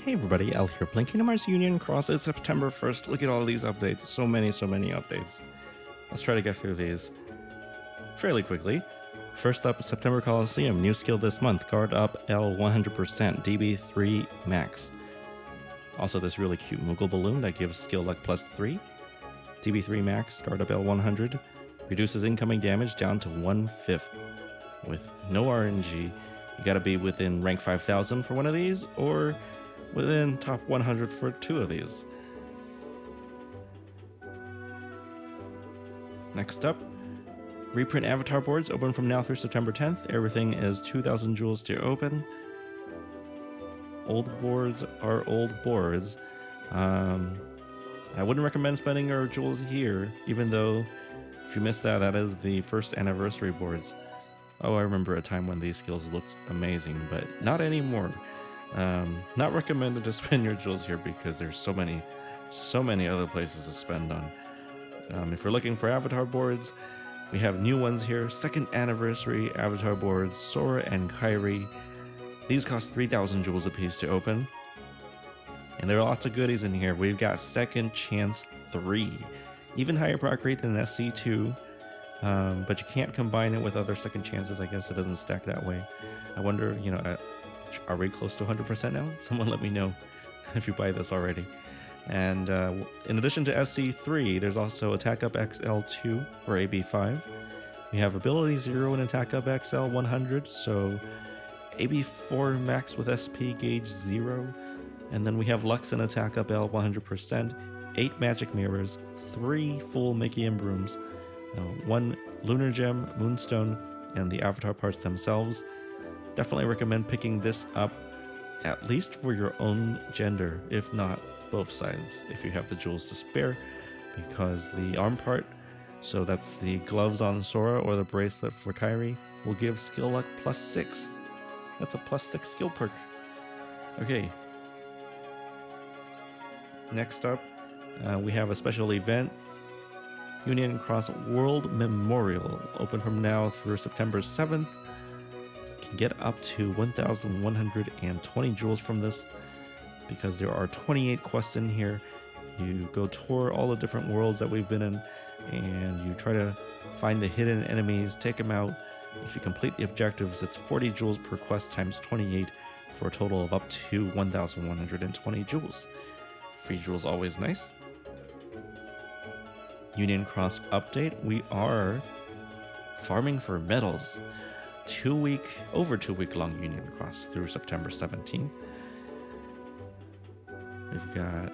Hey everybody, Al here, playing Kingdom Hearts Union Cross. It's September 1st. Look at all these updates. So many updates. Let's try to get through these fairly quickly. First up, September Colosseum. New skill this month. Guard up L 100%. DB3 max. Also this really cute Moogle balloon that gives skill luck +3. DB3 max. Guard up L 100. Reduces incoming damage down to 1/5. With no RNG. You gotta be within rank 5000 for one of these, or within top 100 for two of these. Next up, reprint avatar boards open from now through September 10th. Everything is 2,000 jewels to open. Old boards are old boards. I wouldn't recommend spending your jewels here, even though if you missed that, that is the first anniversary boards. Oh, I remember a time when these skills looked amazing, but not anymore. Not recommended to spend your jewels here because there's so many other places to spend on. If you're looking for avatar boards, we have new ones here. Second anniversary avatar boards, Sora and Kairi. These cost 3,000 jewels apiece to open. And there are lots of goodies in here. We've got Second Chance 3. Even higher proc rate than SC2. But you can't combine it with other second chances. I guess it doesn't stack that way. I wonder, are we close to 100% now? Someone let me know if you buy this already. And in addition to SC3, there's also Attack Up XL2 or AB5. We have Ability 0 and Attack Up XL 100, so AB4 max with SP gauge 0. And then we have Lux and Attack Up L 100%, 8 Magic Mirrors, 3 full Mickey and Brooms, 1 Lunar Gem, Moonstone, and the avatar parts themselves. Definitely recommend picking this up, at least for your own gender, if not both sides, if you have the jewels to spare, because the arm part, so that's the gloves on Sora or the bracelet for Kairi, will give skill luck +6. That's a +6 skill perk. Okay. Next up, we have a special event, Union Cross World Memorial, open from now through September 7th. Can get up to 1,120 jewels from this because there are 28 quests in here. You go tour all the different worlds that we've been in and you try to find the hidden enemies, take them out. If you complete the objectives, it's 40 jewels per quest times 28 for a total of up to 1,120 jewels. Free jewels always nice. Union Cross update. We are farming for medals. Over 2 week long Union Cross through September 17th. We've got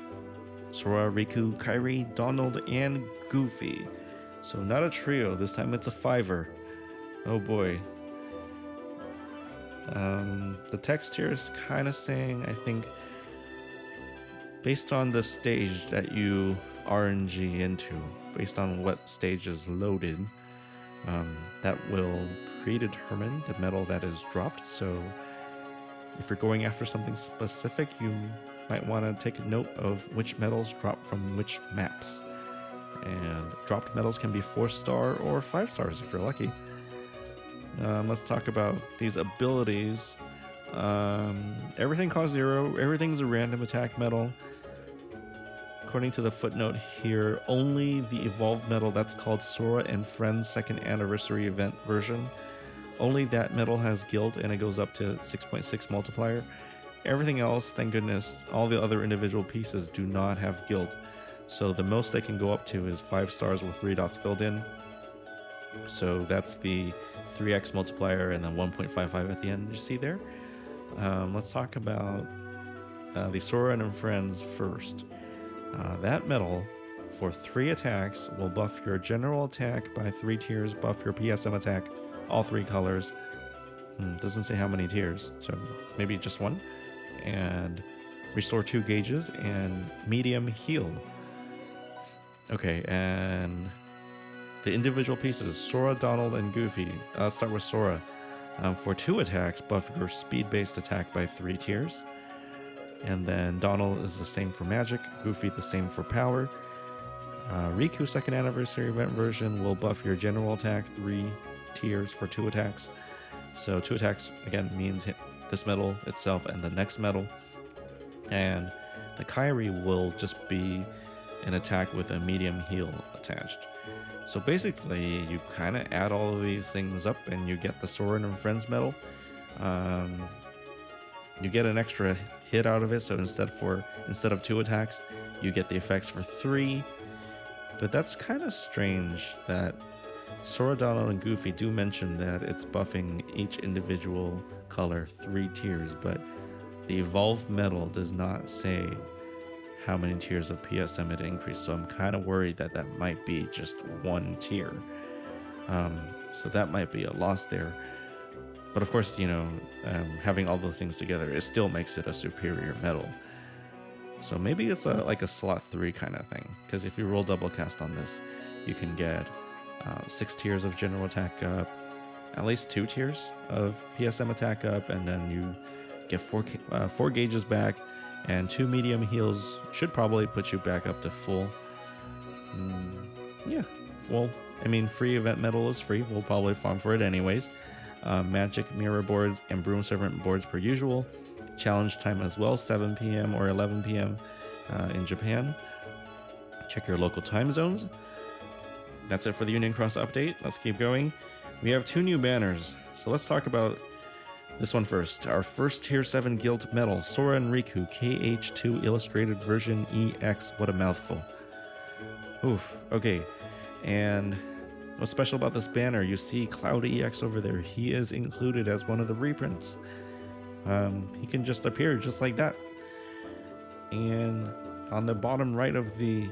Sora, Riku, Kairi, Donald, and Goofy. So not a trio, this time it's a 5er. Oh boy. The text here is kind of saying, I think, based on the stage that you RNG into, based on what stage is loaded, that will predetermine the medal that is dropped. So if you're going after something specific, you might want to take a note of which medals drop from which maps. And dropped medals can be 4-star or 5 stars if you're lucky. Let's talk about these abilities. Everything costs 0. Everything's a random attack medal. According to the footnote here, only the evolved medal that's called Sora and Friends Second Anniversary Event version, only that medal has guild and it goes up to 6.6 multiplier. Everything else, thank goodness, all the other individual pieces do not have guild. So the most they can go up to is 5 stars with 3 dots filled in. So that's the 3x multiplier and then 1.55 at the end, you see there. Let's talk about the Sora and Friends first. That medal for 3 attacks will buff your general attack by 3 tiers, buff your PSM attack, all 3 colors. Doesn't say how many tiers, so maybe just 1. And restore 2 gauges and medium heal. Okay, and the individual pieces, Sora, Donald, and Goofy. Let's start with Sora. For 2 attacks, buff your speed-based attack by 3 tiers. And then Donald is the same for magic, Goofy the same for power. Riku Second Anniversary Event version will buff your general attack 3 tiers for 2 attacks. So 2 attacks, again, means hit this medal itself and the next medal. And the Kyrie will just be an attack with a medium heal attached. So basically, you kind of add all of these things up and you get the Soren and Friends medal. You get an extra hit out of it, so instead of 2 attacks, you get the effects for 3. But that's kind of strange that Sora, Donald, and Goofy do mention that it's buffing each individual color 3 tiers, but the evolved medal does not say how many tiers of PSM it increased, so I'm kind of worried that that might be just 1 tier. So that might be a loss there. But of course, you know, having all those things together, it still makes it a superior medal. So maybe it's like a slot 3 kind of thing, because if you roll double cast on this, you can get 6 tiers of general attack up, at least 2 tiers of PSM attack up, and then you get 4 gauges back, and 2 medium heals should probably put you back up to full. Yeah, full. I mean, free event medal is free. We'll probably farm for it anyways. Magic mirror boards and broom servant boards per usual. Challenge time as well, 7 p.m. or 11 p.m. In Japan. Check your local time zones. That's it for the Union Cross update. Let's keep going. We have 2 new banners, so let's talk about this one first. Our first tier 7 guild medal, Sora and Riku KH2 Illustrated Version EX. What a mouthful. Oof, okay. And what's special about this banner, you see Cloud EX over there. He is included as one of the reprints. He can just appear just like that. And on the bottom right of the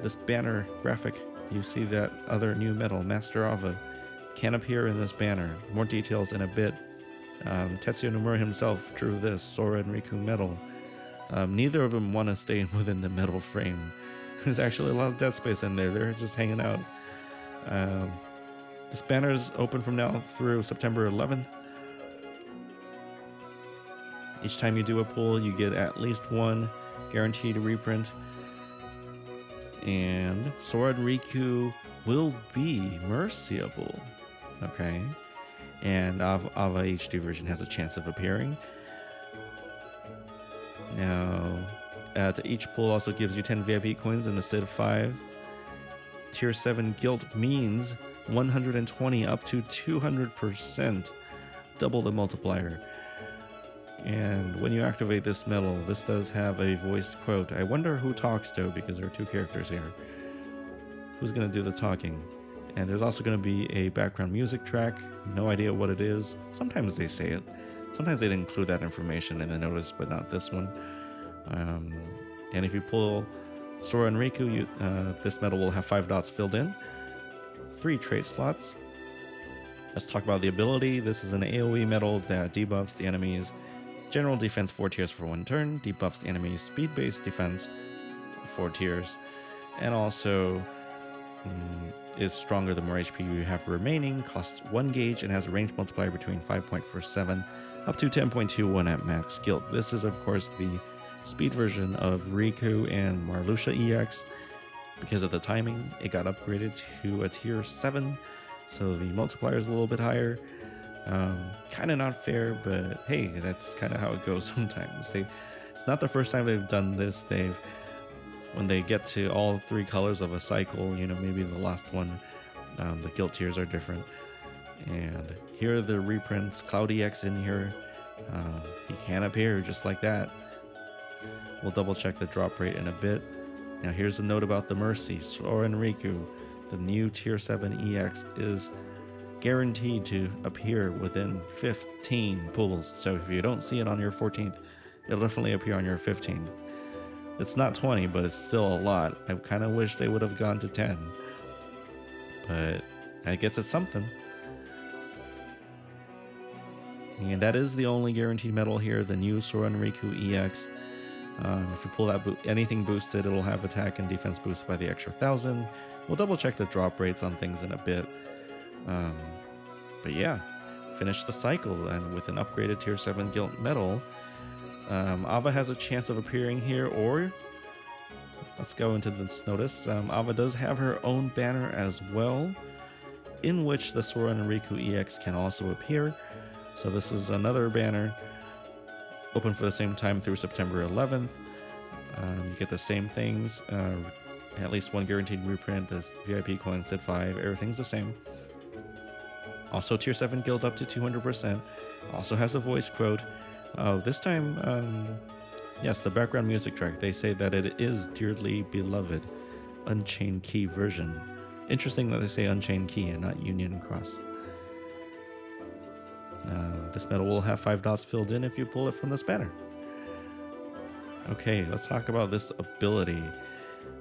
this banner graphic, you see that other new medal, Master Ava, can appear in this banner. More details in a bit. Tetsuya Nomura himself drew this Sora and Riku medal. Neither of them want to stay within the medal frame. There's actually a lot of dead space in there. They're just hanging out. This banner is open from now through September 11th. Each time you do a pull, you get at least 1 guaranteed reprint. And Sora and Riku will be merciable. Okay. And Ava HD version has a chance of appearing. Now, to each pull also gives you 10 VIP coins instead of 5. Tier 7 guild means 120 up to 200%. Double the multiplier. And when you activate this medal, this does have a voice quote. I wonder who talks to, because there are 2 characters here. Who's going to do the talking? And there's also going to be a background music track. No idea what it is. Sometimes they say it. Sometimes they'd include that information in the notice, but not this one. And if you pull Sora and Riku, this medal will have 5 dots filled in. 3 trait slots. Let's talk about the ability. This is an AoE medal that debuffs the enemy's general defense 4 tiers for 1 turn, debuffs the enemy's speed-based defense 4 tiers, and also is stronger the more HP you have remaining, costs 1 gauge, and has a range multiplier between 5.47 up to 10.21 at max guild. This is, of course, the speed version of Riku and Marluxia EX. Because of the timing, it got upgraded to a tier 7, so the multiplier is a little bit higher. Kind of not fair, but hey, that's kind of how it goes sometimes. It's not the first time they've done this. When they get to all 3 colors of a cycle, you know, maybe the last one, the guild tiers are different. And here are the reprints. Cloud EX in here. He can appear just like that. We'll double check the drop rate in a bit. Now here's a note about the Mercy. Sora and Riku, the new tier 7 EX is guaranteed to appear within 15 pulls. So if you don't see it on your 14th, it'll definitely appear on your 15th. It's not 20, but it's still a lot. I kind of wish they would have gone to 10. But I guess it's something. And that is the only guaranteed medal here, the new Sora and Riku EX. If you pull that anything boosted, it'll have attack and defense boosted by the extra 1,000. We'll double check the drop rates on things in a bit. But yeah, finish the cycle, and with an upgraded tier 7 guild medal, Ava has a chance of appearing here, or let's go into this notice. Ava does have her own banner as well, in which the Sora and Riku EX can also appear. So this is another banner Open for the same time through September 11th. You get the same things, at least one guaranteed reprint, the VIP coin, Sid 5, everything's the same. Also Tier 7 guild up to 200%. Also has a voice quote. This time, yes, the background music track, they say that it is dearly beloved Unchained Key version. Interesting that they say Unchained Key and not Union Cross. This medal will have 5 dots filled in if you pull it from this banner. Okay, let's talk about this ability.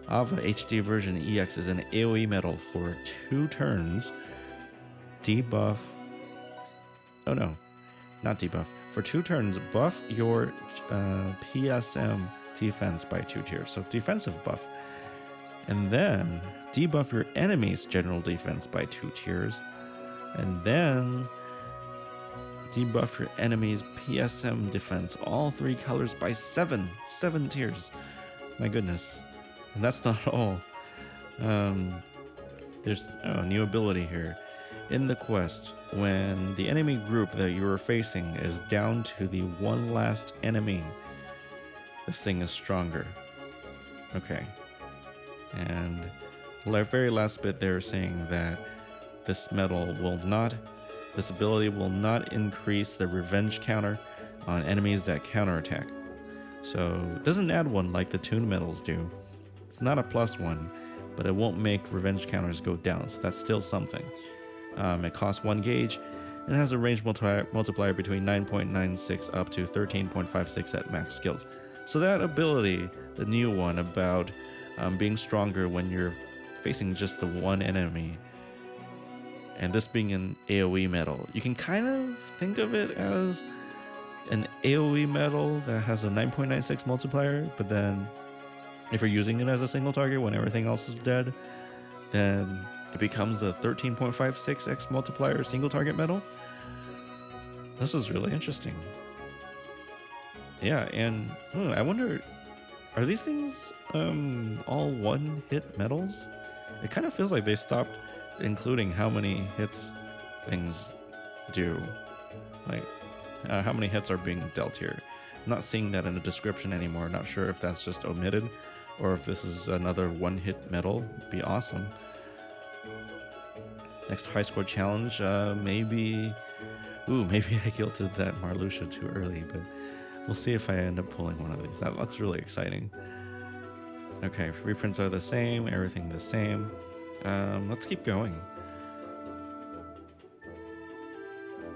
Ava HD version EX is an AoE medal for 2 turns. Debuff. Oh no, not debuff. For 2 turns, buff your PSM defense by 2 tiers. So defensive buff. And then debuff your enemy's general defense by 2 tiers. And then debuff your enemy's PSM defense, all 3 colors by 7 tiers. My goodness. And that's not all. There's a new ability here. In the quest, when the enemy group that you are facing is down to the one last enemy, this thing is stronger. Okay. And the very last bit they're saying that this ability will not increase the revenge counter on enemies that counterattack. So it doesn't add one like the tune medals do. It's not a +1, but it won't make revenge counters go down, so that's still something. It costs 1 gauge, and it has a range multiplier between 9.96 up to 13.56 at max skills. So that ability, the new one about being stronger when you're facing just the one enemy, and this being an AoE medal, you can kind of think of it as an AoE medal that has a 9.96 multiplier, but then if you're using it as a single target when everything else is dead, then it becomes a 13.56x multiplier single target medal. This is really interesting. Yeah, and I wonder, are these things all one-hit medals? It kind of feels like they stopped including how many hits things do. Like, how many hits are being dealt here. I'm not seeing that in the description anymore. Not sure if that's just omitted or if this is another one-hit medal. It'd be awesome. Next high score challenge, maybe I guilted that Marluxia too early, but we'll see if I end up pulling one of these. That looks really exciting. Okay, reprints are the same, everything the same. Let's keep going.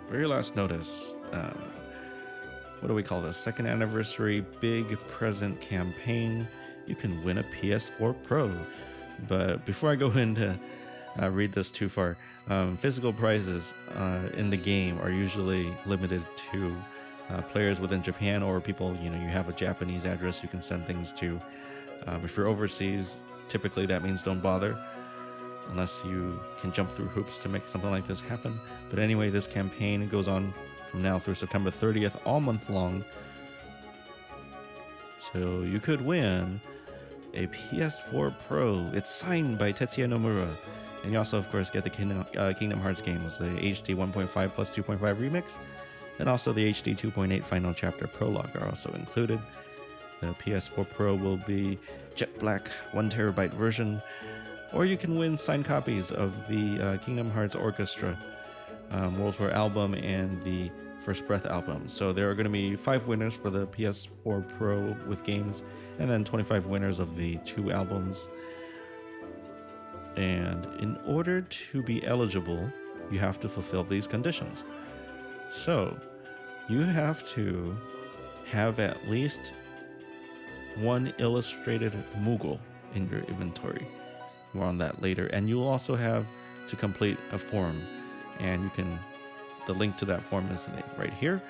Very last notice. What do we call this? 2nd anniversary big present campaign. You can win a PS4 Pro. But before I go into read this too far, physical prizes in the game are usually limited to players within Japan or people, you have a Japanese address you can send things to. If you're overseas, typically that means don't bother unless you can jump through hoops to make something like this happen. But anyway, this campaign goes on from now through September 30th, all month long. So you could win a PS4 Pro. It's signed by Tetsuya Nomura. And you also, of course, get the Kingdom Hearts games, the HD 1.5 plus 2.5 remix, and also the HD 2.8 Final Chapter Prologue are also included. The PS4 Pro will be jet black 1TB version, or you can win signed copies of the Kingdom Hearts Orchestra World Tour album and the First Breath album. So there are going to be 5 winners for the PS4 Pro with games, and then 25 winners of the 2 albums. And in order to be eligible, you have to fulfill these conditions. So you have to have at least 1 illustrated Moogle in your inventory. More on that later. And you'll also have to complete a form, and the link to that form is right here.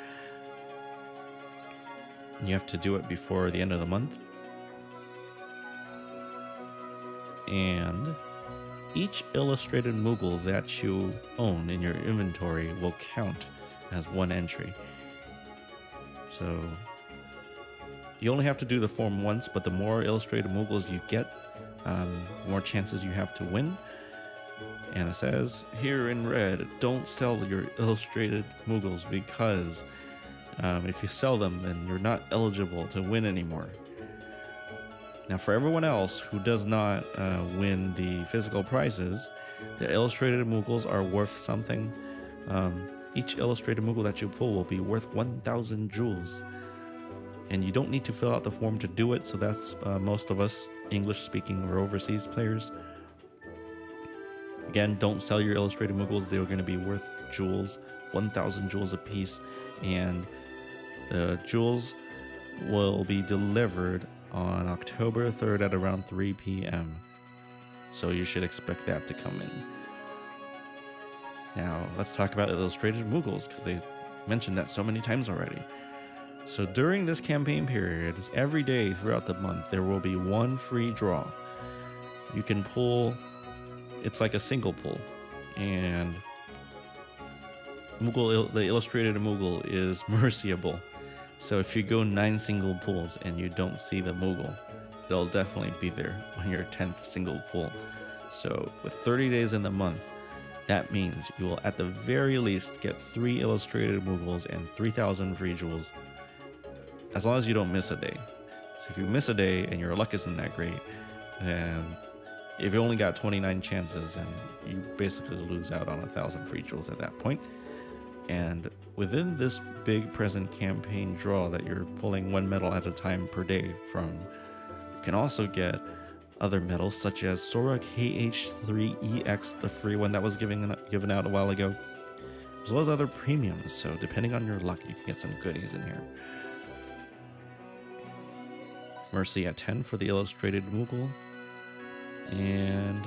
You have to do it before the end of the month. And each illustrated Moogle that you own in your inventory will count as 1 entry. So you only have to do the form once, but the more illustrated Moogles you get, more chances you have to win. And it says here in red, don't sell your illustrated Moogles because If you sell them, then you're not eligible to win anymore. Now, for everyone else who does not win the physical prizes, the illustrated Moogles are worth something. Each illustrated Moogle that you pull will be worth 1,000 jewels. And you don't need to fill out the form to do it, so that's most of us English-speaking or overseas players. Again, don't sell your illustrated Moogles. They're going to be worth jewels, 1,000 jewels apiece. And the jewels will be delivered on October 3rd at around 3 p.m. So you should expect that to come in. Now, let's talk about illustrated Moogles, because they mentioned that so many times already. So during this campaign period, every day throughout the month, there will be one free draw. You can pull, it's like a single pull, and the illustrated Moogle is merciable. So if you go 9 single pulls and you don't see the Moogle, it'll definitely be there on your 10th single pull. So with 30 days in the month, that means you will at the very least get 3 illustrated Moogles and 3,000 free jewels, as long as you don't miss a day. So if you miss a day and your luck isn't that great, then if you only got 29 chances, then you basically lose out on 1,000 free jewels at that point. And within this big present campaign draw that you're pulling 1 medal at a time per day from, you can also get other medals such as Sora KH3EX, the free one that was given out a while ago, as well as other premiums. So depending on your luck, you can get some goodies in here. Mercy at 10 for the illustrated Moogle. And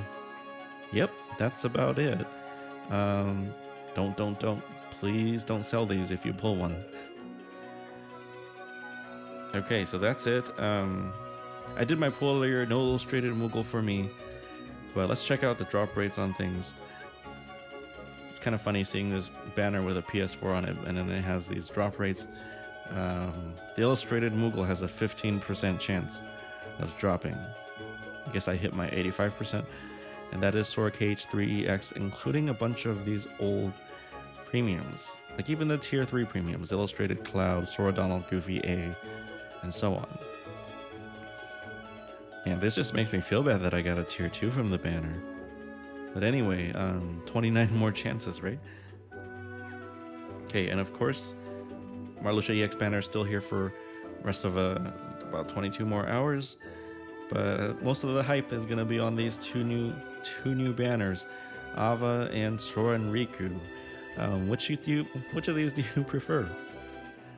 yep, that's about it. Please don't sell these if you pull one. Okay, so that's it. I did my pull earlier, no illustrated Moogle for me, but let's check out the drop rates on things. It's kind of funny seeing this banner with a PS4 on it, and then it has these drop rates. The illustrated Moogle has a 15% chance of dropping. I guess I hit my 85%, and that is Sora KH3EX, including a bunch of these old premiums, like even the tier 3 premiums, Illustrated Cloud, Sora Donald Goofy A, and so on. And this just makes me feel bad that I got a tier 2 from the banner. But anyway, 29 more chances, right? Okay, and of course, Marluxia EX banner is still here for the rest of about 22 more hours. But most of the hype is going to be on these two new banners, Ava and Sora and Riku. Which of these do you prefer?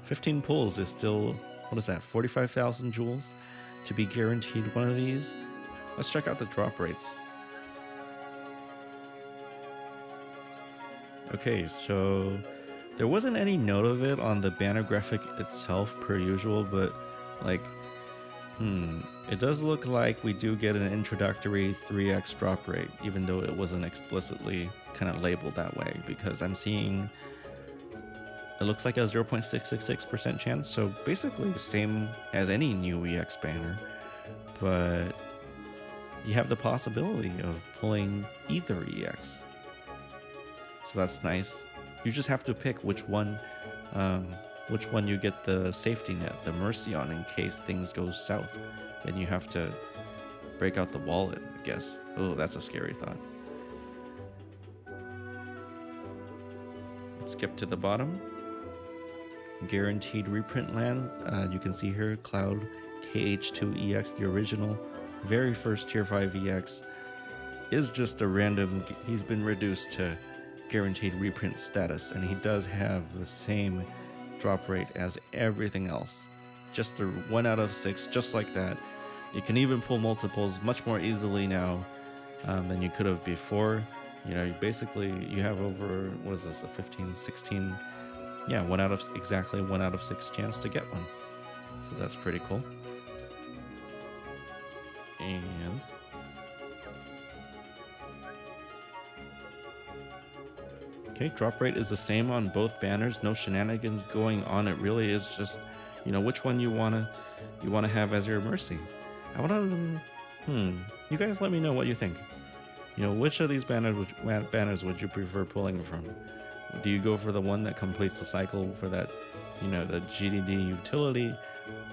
15 pulls is still, what is that, 45,000 jewels to be guaranteed one of these? Let's check out the drop rates. Okay, so there wasn't any note of it on the banner graphic itself per usual, but like, it does look like we do get an introductory 3x drop rate, even though it wasn't explicitly kind of labeled that way, because I'm seeing it looks like a 0.666% chance, so basically same as any new EX banner, but you have the possibility of pulling either EX. So that's nice. You just have to pick which one you get the safety net, the mercy on, in case things go south. Then you have to break out the wallet, I guess. Oh, that's a scary thought. Let's skip to the bottom. Guaranteed reprint land. You can see here Cloud KH2EX, the original, very first tier 5 EX, is just a random. He's been reduced to guaranteed reprint status, and he does have the same drop rate as everything else. Just a 1 out of 6, just like that. You can even pull multiples much more easily now than you could have before. You know, basically you have over, what is this, a 15, 16, yeah, exactly 1 out of 6 chance to get one. So that's pretty cool. And okay, drop rate is the same on both banners. No shenanigans going on. It really is just, you know, which one you wanna have as your mercy. I wanna, you guys let me know what you think. You know, which of these banners would you prefer pulling from? Do you go for the one that completes the cycle for that you know, the GDD utility,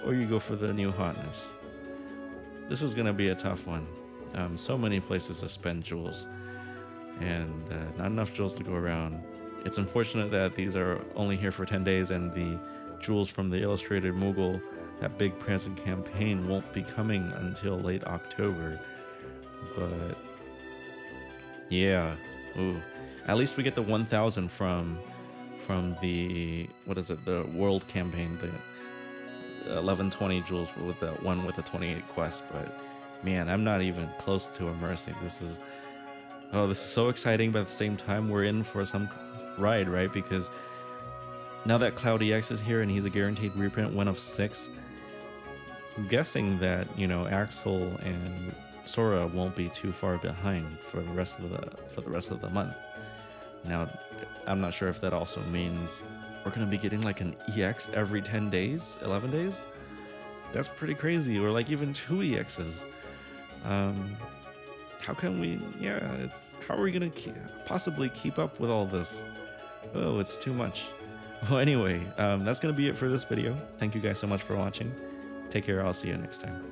or you go for the new hotness. This is gonna be a tough one. So many places to spend jewels, and not enough jewels to go around. It's unfortunate that these are only here for 10 days, and the jewels from the Illustrated Moogle, that big present campaign, won't be coming until late October. But yeah, ooh, at least we get the 1,000 from the, what is it, the world campaign, the 1120 jewels with the one with the 28 quests. But man, I'm not even close to immersing. This is so exciting, but at the same time we're in for some ride, right? Because now that Cloud EX is here and he's a guaranteed reprint, 1 of 6, I'm guessing that, you know, Axel and Sora won't be too far behind for the rest of the month. Now, I'm not sure if that also means we're gonna be getting like an EX every 10 days, 11 days. That's pretty crazy, or like even 2 EXs. How can we? Yeah, how are we gonna possibly keep up with all this? Oh, it's too much. Well, anyway, that's gonna be it for this video. Thank you guys so much for watching. Take care. I'll see you next time.